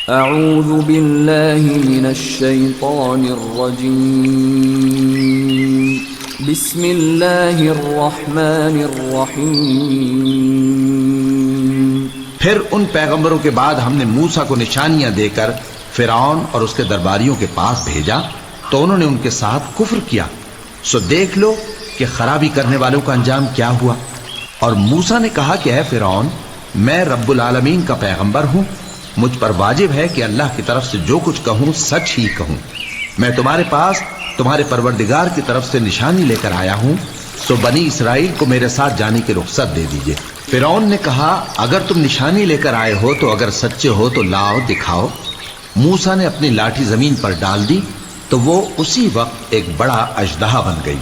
اعوذ باللہ من الشیطان الرجیم بسم اللہ الرحمن الرحیم۔ پھر ان پیغمبروں کے بعد ہم نے موسیٰ کو نشانیاں دے کر فرعون اور اس کے درباریوں کے پاس بھیجا تو انہوں نے ان کے ساتھ کفر کیا، سو دیکھ لو کہ خرابی کرنے والوں کا انجام کیا ہوا۔ اور موسیٰ نے کہا کہ اے فرعون، میں رب العالمین کا پیغمبر ہوں، مجھ پر واجب ہے کہ اللہ کی طرف سے جو کچھ کہوں سچ ہی کہوں۔ میں تمہارے پاس تمہارے پروردگار کی طرف سے نشانی لے کر آیا ہوں، سو بنی اسرائیل کو میرے ساتھ جانے کی رخصت دے دیجئے۔ فرعون نے کہا اگر تم نشانی لے کر آئے ہو تو اگر سچے ہو تو لاؤ دکھاؤ۔ موسیٰ نے اپنی لاٹھی زمین پر ڈال دی تو وہ اسی وقت ایک بڑا اژدہا بن گئی،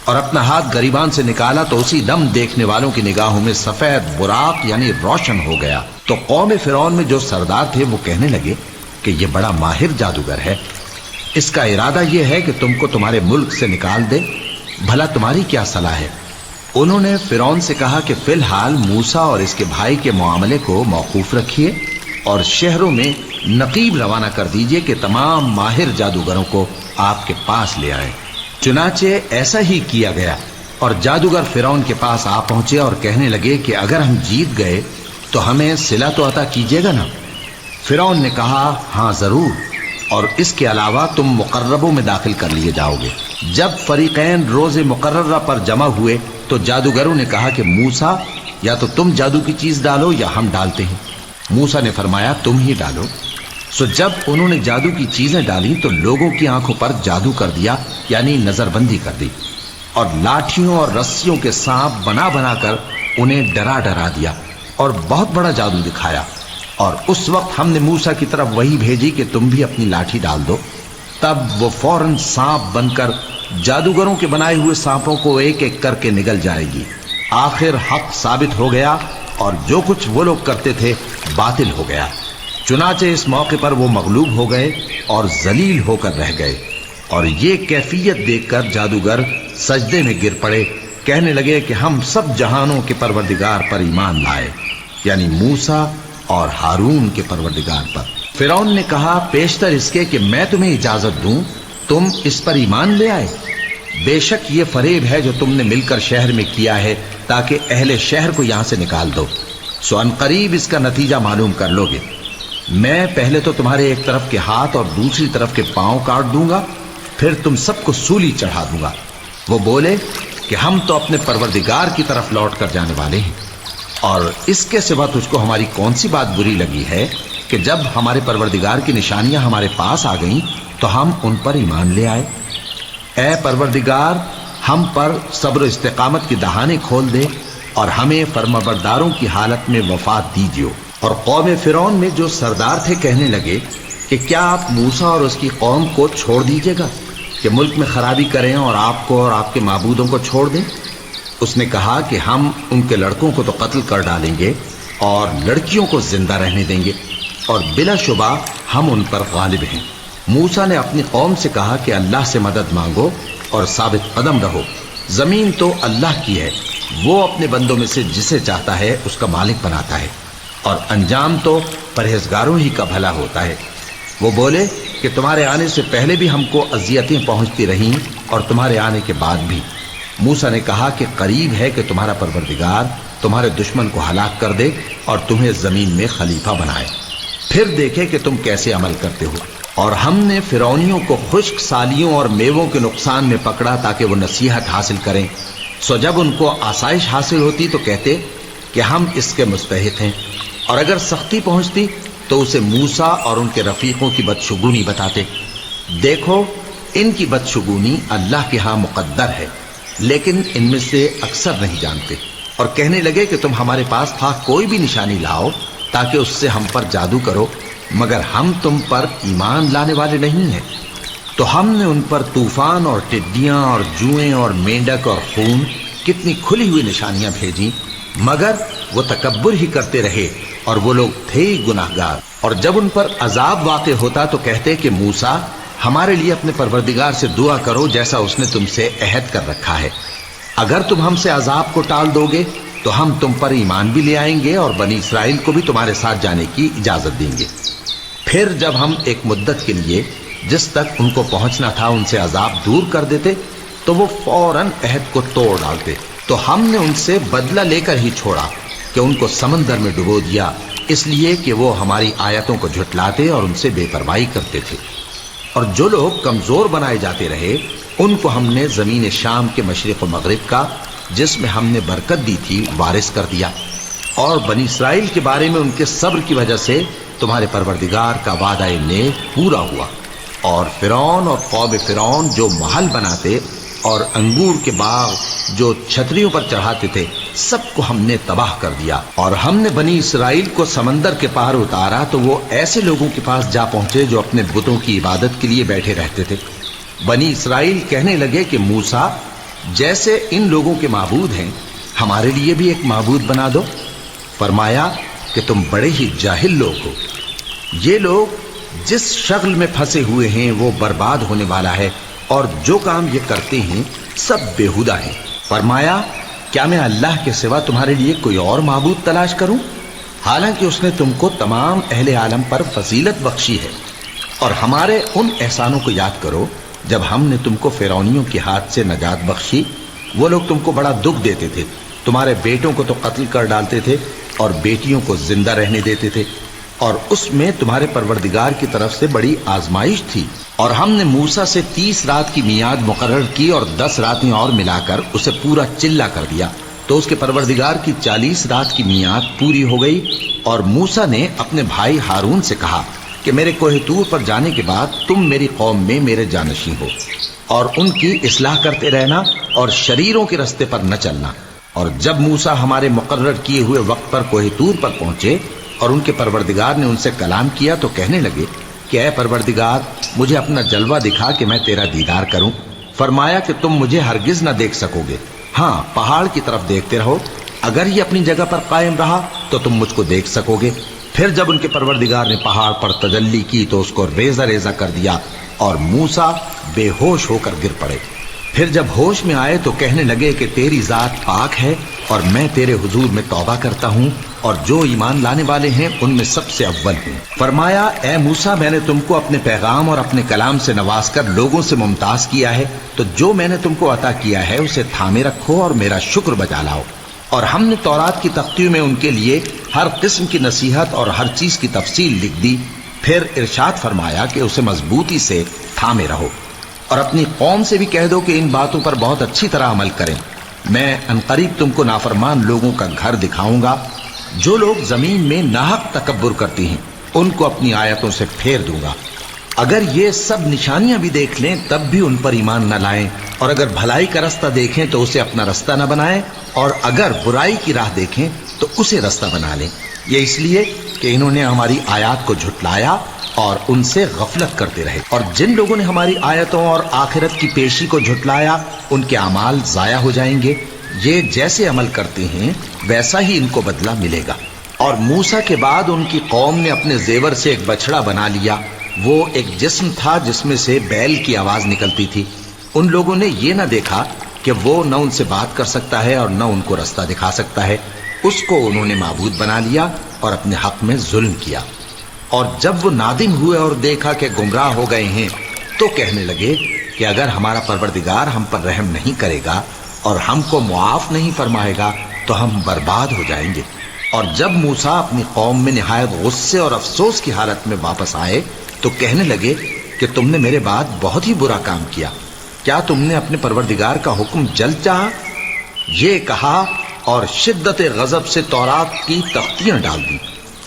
اور اپنا ہاتھ گریبان سے نکالا تو اسی دم دیکھنے والوں کی نگاہوں میں سفید براق یعنی روشن ہو گیا۔ تو قوم فرعون میں جو سردار تھے وہ کہنے لگے کہ یہ بڑا ماہر جادوگر ہے، اس کا ارادہ یہ ہے کہ تم کو تمہارے ملک سے نکال دے، بھلا تمہاری کیا صلاح ہے؟ انہوں نے فرعون سے کہا کہ فی الحال موسیٰ اور اس کے بھائی کے معاملے کو موقوف رکھیے اور شہروں میں نقیب روانہ کر دیجئے کہ تمام ماہر جادوگروں کو آپ کے پاس لے آئیں۔ چنانچہ ایسا ہی کیا گیا، اور جادوگر فرعون کے پاس آ پہنچے اور کہنے لگے کہ اگر ہم جیت گئے تو ہمیں صلہ تو عطا کیجیے گا نا؟ فرعون نے کہا ہاں ضرور، اور اس کے علاوہ تم مقربوں میں داخل کر لیے جاؤ گے۔ جب فریقین روز مقررہ پر جمع ہوئے تو جادوگروں نے کہا کہ موسیٰ یا تو تم جادو کی چیز ڈالو یا ہم ڈالتے ہیں۔ موسیٰ نے فرمایا تم ہی ڈالو۔ سو جب انہوں نے جادو کی چیزیں ڈالی تو لوگوں کی آنکھوں پر جادو کر دیا، یعنی نظر بندی کر دی، اور لاٹھیوں اور رسیوں کے سانپ بنا بنا کر انہیں ڈرا ڈرا دیا اور بہت بڑا جادو دکھایا۔ اور اس وقت ہم نے موسیٰ کی طرف وحی بھیجی کہ تم بھی اپنی لاٹھی ڈال دو، تب وہ فوراً سانپ بن کر جادوگروں کے بنائے ہوئے سانپوں کو ایک ایک کر کے نگل جائے گی۔ آخر حق ثابت ہو گیا اور جو کچھ وہ لوگ کرتے تھے باطل ہو گیا۔ چنانچہ اس موقع پر وہ مغلوب ہو گئے اور ذلیل ہو کر رہ گئے، اور یہ کیفیت دیکھ کر جادوگر سجدے میں گر پڑے، کہنے لگے کہ ہم سب جہانوں کے پروردگار پر ایمان لائے، یعنی موسیٰ اور ہارون کے پروردگار پر۔ فرعون نے کہا پیشتر اس کے کہ میں تمہیں اجازت دوں تم اس پر ایمان لے آئے؟ بے شک یہ فریب ہے جو تم نے مل کر شہر میں کیا ہے تاکہ اہل شہر کو یہاں سے نکال دو، سو ان قریب اس کا نتیجہ معلوم کر لو گے۔ میں پہلے تو تمہارے ایک طرف کے ہاتھ اور دوسری طرف کے پاؤں کاٹ دوں گا، پھر تم سب کو سولی چڑھا دوں گا۔ وہ بولے کہ ہم تو اپنے پروردگار کی طرف لوٹ کر جانے والے ہیں، اور اس کے سوا تجھ کو ہماری کون سی بات بری لگی ہے کہ جب ہمارے پروردگار کی نشانیاں ہمارے پاس آ گئیں تو ہم ان پر ایمان لے آئے؟ اے پروردگار، ہم پر صبر و استقامت کی دہانے کھول دے اور ہمیں فرمانبرداروں کی حالت میں وفات دیجیو۔ اور قوم فرعون میں جو سردار تھے کہنے لگے کہ کیا آپ موسیٰ اور اس کی قوم کو چھوڑ دیجیے گا کہ ملک میں خرابی کریں اور آپ کو اور آپ کے معبودوں کو چھوڑ دیں؟ اس نے کہا کہ ہم ان کے لڑکوں کو تو قتل کر ڈالیں گے اور لڑکیوں کو زندہ رہنے دیں گے، اور بلا شبہ ہم ان پر غالب ہیں۔ موسیٰ نے اپنی قوم سے کہا کہ اللہ سے مدد مانگو اور ثابت قدم رہو، زمین تو اللہ کی ہے، وہ اپنے بندوں میں سے جسے چاہتا ہے اس کا مالک بناتا ہے، اور انجام تو پرہیزگاروں ہی کا بھلا ہوتا ہے۔ وہ بولے کہ تمہارے آنے سے پہلے بھی ہم کو اذیتیں پہنچتی رہیں اور تمہارے آنے کے بعد بھی۔ موسیٰ نے کہا کہ قریب ہے کہ تمہارا پروردگار تمہارے دشمن کو ہلاک کر دے اور تمہیں زمین میں خلیفہ بنائے، پھر دیکھے کہ تم کیسے عمل کرتے ہو۔ اور ہم نے فرعونیوں کو خشک سالیوں اور میووں کے نقصان میں پکڑا تاکہ وہ نصیحت حاصل کریں، سو جب ان کو آسائش حاصل ہوتی تو کہتے کہ ہم اس کے مستحق ہیں، اور اگر سختی پہنچتی تو اسے موسیٰ اور ان کے رفیقوں کی بدشگونی بتاتے۔ دیکھو ان کی بدشگونی اللہ کے ہاں مقدر ہے، لیکن ان میں سے اکثر نہیں جانتے۔ اور کہنے لگے کہ تم ہمارے پاس تھا کوئی بھی نشانی لاؤ تاکہ اس سے ہم پر جادو کرو، مگر ہم تم پر ایمان لانے والے نہیں ہیں۔ تو ہم نے ان پر طوفان اور ٹڈیاں اور جوئیں اور مینڈک اور خون کتنی کھلی ہوئی نشانیاں بھیجیں، مگر وہ تکبر ہی کرتے رہے اور وہ لوگ تھے ہی گناہگار۔ اور جب ان پر عذاب واقع ہوتا تو کہتے کہ موسیٰ ہمارے لیے اپنے پروردگار سے دعا کرو جیسا اس نے تم سے عہد کر رکھا ہے، اگر تم ہم سے عذاب کو ٹال دو گے تو ہم تم پر ایمان بھی لے آئیں گے اور بنی اسرائیل کو بھی تمہارے ساتھ جانے کی اجازت دیں گے۔ پھر جب ہم ایک مدت کے لیے جس تک ان کو پہنچنا تھا ان سے عذاب دور کر دیتے تو وہ فوراً عہد کو توڑ ڈالتے، تو ہم نے ان سے بدلہ لے کر ہی چھوڑا کہ ان کو سمندر میں ڈبو دیا، اس لیے کہ وہ ہماری آیتوں کو جھٹلاتے اور ان سے بے پرواہی کرتے تھے۔ اور جو لوگ کمزور بنائے جاتے رہے ان کو ہم نے زمین شام کے مشرق و مغرب کا، جس میں ہم نے برکت دی تھی، وارث کر دیا۔ اور بنی اسرائیل کے بارے میں ان کے صبر کی وجہ سے تمہارے پروردگار کا وعدہ نیک پورا ہوا۔ اور فرعون اور قوم فرعون جو محل بناتے اور انگور کے باغ جو چھتریوں پر چڑھاتے تھے، سب کو ہم نے تباہ کر دیا۔ اور ہم نے بنی اسرائیل کو سمندر کے پار اتارا تو وہ ایسے لوگوں کے پاس جا پہنچے جو اپنے بتوں کی عبادت کے لیے بیٹھے رہتے تھے۔ بنی اسرائیل کہنے لگے کہ موسیٰ، جیسے ان لوگوں کے معبود ہیں ہمارے لیے بھی ایک معبود بنا دو۔ فرمایا کہ تم بڑے ہی جاہل لوگ ہو، یہ لوگ جس شغل میں پھنسے ہوئے ہیں وہ برباد ہونے والا ہے، اور جو کام یہ کرتے ہیں سب بےہودہ ہیں۔ فرمایا کیا میں اللہ کے سوا تمہارے لیے کوئی اور معبود تلاش کروں، حالانکہ اس نے تم کو تمام اہل عالم پر فضیلت بخشی ہے۔ اور ہمارے ان احسانوں کو یاد کرو جب ہم نے تم کو فرعونیوں کے ہاتھ سے نجات بخشی۔ وہ لوگ تم کو بڑا دکھ دیتے تھے، تمہارے بیٹوں کو تو قتل کر ڈالتے تھے اور بیٹیوں کو زندہ رہنے دیتے تھے، اور اس میں تمہارے پروردگار کی طرف سے بڑی آزمائش تھی۔ اور ہم نے موسیٰ سے 30 رات کی میعاد مقرر کی اور 10 راتیں اور ملا کر اسے پورا چلہ کر دیا، تو اس کے پروردگار کی 40 رات کی میعاد پوری ہو گئی۔ اور موسیٰ نے اپنے بھائی ہارون سے کہا کہ میرے کوہ طور پر جانے کے بعد تم میری قوم میں میرے جانشین ہو، اور ان کی اصلاح کرتے رہنا اور شریروں کے رستے پر نہ چلنا۔ اور جب موسیٰ ہمارے مقرر کیے ہوئے وقت پر کوہ طور پر پہنچے اور ان کے پروردگار نے ان سے کلام کیا تو کہنے لگے کہ اے پروردگار، مجھے اپنا جلوہ دکھا کہ میں تیرا دیدار کروں۔ فرمایا کہ تم مجھے ہرگز نہ دیکھ سکو گے، ہاں پہاڑ کی طرف دیکھتے رہو، اگر یہ اپنی جگہ پر قائم رہا تو تم مجھ کو دیکھ سکو گے۔ پھر جب ان کے پروردگار نے پہاڑ پر تجلی کی تو اس کو ریزہ ریزہ کر دیا اور موسیٰ بے ہوش ہو کر گر پڑے۔ پھر جب ہوش میں آئے تو کہنے لگے کہ تیری ذات پاک ہے اور میں تیرے حضور میں توبہ کرتا ہوں اور جو ایمان لانے والے ہیں ان میں سب سے اول ہوں۔ فرمایا اے موسیٰ، میں نے تم کو اپنے پیغام اور اپنے کلام سے نواز کر لوگوں سے ممتاز کیا ہے، تو جو میں نے تم کو عطا کیا ہے اسے تھامے رکھو اور میرا شکر بجا لاؤ۔ اور ہم نے تورات کی تختیوں میں ان کے لیے ہر قسم کی نصیحت اور ہر چیز کی تفصیل لکھ دی۔ پھر ارشاد فرمایا کہ اسے مضبوطی سے تھامے رہو، اور اپنی قوم سے بھی کہہ دو کہ ان باتوں پر بہت اچھی طرح عمل کریں۔ میں عنقریب تم کو نافرمان لوگوں کا گھر دکھاؤں گا، جو لوگ زمین میں ناحق تکبر کرتے ہیں ان کو اپنی آیتوں سے پھیر دوں گا۔ اگر یہ سب نشانیاں بھی دیکھ لیں تب بھی ان پر ایمان نہ لائیں، اور اگر بھلائی کا رستہ دیکھیں تو اسے اپنا رستہ نہ بنائیں، اور اگر برائی کی راہ دیکھیں تو اسے رستہ بنا لیں۔ یہ اس لیے کہ انہوں نے ہماری آیات کو جھٹلایا اور ان سے غفلت کرتے رہے۔ اور جن لوگوں نے ہماری آیتوں اور آخرت کی پیشی کو جھٹلایا ان کے اعمال ضائع ہو جائیں گے۔ یہ جیسے عمل کرتے ہیں ویسا ہی ان کو بدلہ ملے گا۔ اور موسیٰ کے بعد ان کی قوم نے اپنے زیور سے ایک بچڑا بنا لیا، وہ ایک جسم تھا جس میں سے بیل کی آواز نکلتی تھی۔ ان لوگوں نے یہ نہ دیکھا کہ وہ نہ ان سے بات کر سکتا ہے اور نہ ان کو رستہ دکھا سکتا ہے، اس کو انہوں نے معبود بنا لیا اور اپنے حق میں ظلم کیا۔ اور جب وہ نادم ہوئے اور دیکھا کہ گمراہ ہو گئے ہیں تو کہنے لگے کہ اگر ہمارا پروردگار ہم پر رحم نہیں کرے گا اور ہم کو معاف نہیں فرمائے گا تو ہم برباد ہو جائیں گے۔ اور جب موسیٰ اپنی قوم میں نہایت غصے اور افسوس کی حالت میں واپس آئے تو کہنے لگے کہ تم نے میرے بعد بہت ہی برا کام کیا، کیا تم نے اپنے پروردگار کا حکم جلد چاہا؟ یہ کہا اور شدت غضب سے تورات کی تختیاں ڈال دی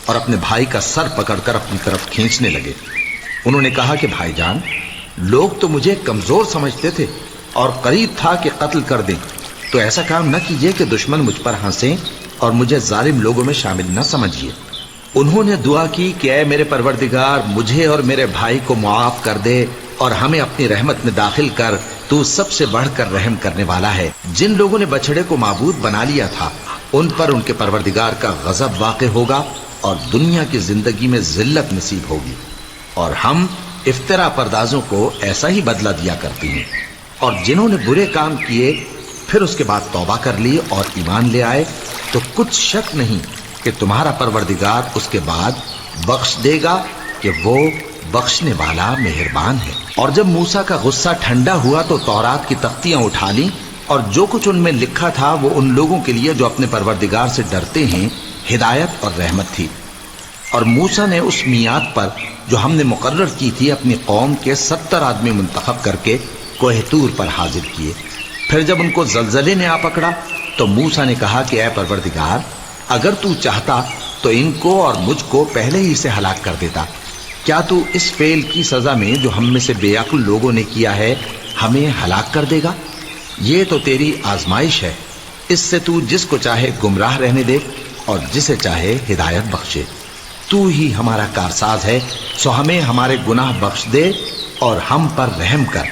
اور اپنے بھائی کا سر پکڑ کر اپنی طرف کھینچنے لگے۔ انہوں نے کہا کہ بھائی جان، لوگ تو مجھے کمزور سمجھتے تھے اور قریب تھا کہ قتل کر دیں، تو ایسا کام نہ کیجیے کہ دشمن مجھ پر ہنسیں اور مجھے ظالم لوگوں میں شامل نہ سمجھیے۔ انہوں نے دعا کی کہ اے میرے پروردگار، مجھے اور میرے بھائی کو معاف کر دے اور ہمیں اپنی رحمت میں داخل کر، تو سب سے بڑھ کر رحم کرنے والا ہے۔ جن لوگوں نے بچڑے کو معبود بنا لیا تھا ان پر ان کے پروردگار کا غضب واقع ہوگا اور دنیا کی زندگی میں ذلت نصیب ہوگی، اور ہم افترا پردازوں کو ایسا ہی بدلہ دیا کرتے ہیں۔ اور جنہوں نے برے کام کیے پھر اس کے بعد توبہ کر لی اور ایمان لے آئے تو کچھ شک نہیں کہ تمہارا پروردگار اس کے بعد بخش دے گا کہ وہ بخشنے والا مہربان ہے۔ اور جب موسیٰ کا غصہ ٹھنڈا ہوا تو تورات کی تختیاں اٹھا لیں، اور جو کچھ ان میں لکھا تھا وہ ان لوگوں کے لیے جو اپنے پروردگار سے ڈرتے ہیں ہدایت اور رحمت تھی۔ اور موسیٰ نے اس میعاد پر جو ہم نے مقرر کی تھی اپنی قوم کے 70 آدمی منتخب کر کے کوہ طور پر حاضر کیے۔ پھر جب ان کو زلزلے نے آ پکڑا تو موسیٰ نے کہا کہ اے پروردگار، اگر تو چاہتا تو ان کو اور مجھ کو پہلے ہی سے ہلاک کر دیتا۔ کیا تو اس فعل کی سزا میں جو ہم میں سے بے عقل لوگوں نے کیا ہے ہمیں ہلاک کر دے گا؟ یہ تو تیری آزمائش ہے، اس سے تو جس کو چاہے گمراہ رہنے دے اور جسے چاہے ہدایت بخشے۔ تو ہی ہمارا کارساز ہے، سو ہمیں ہمارے گناہ بخش دے اور ہم پر رحم کر،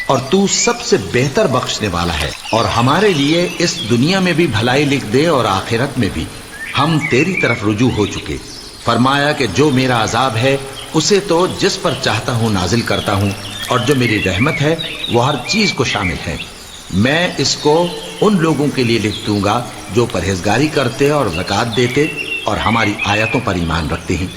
اور تو سب سے بہتر بخشنے والا ہے، اور ہمارے لیے اس دنیا میں بھی بھلائی لکھ دے اور آخرت میں بھی۔ ہم تیری طرف رجوع ہو چکے۔ فرمایا کہ جو میرا عذاب ہے اسے تو جس پر چاہتا ہوں نازل کرتا ہوں، اور جو میری رحمت ہے وہ ہر چیز کو شامل ہے۔ میں اس کو ان لوگوں کے لیے لکھ دوں گا جو پرہیزگاری کرتے اور زکوٰۃ دیتے اور ہماری آیتوں پر ایمان رکھتے ہیں۔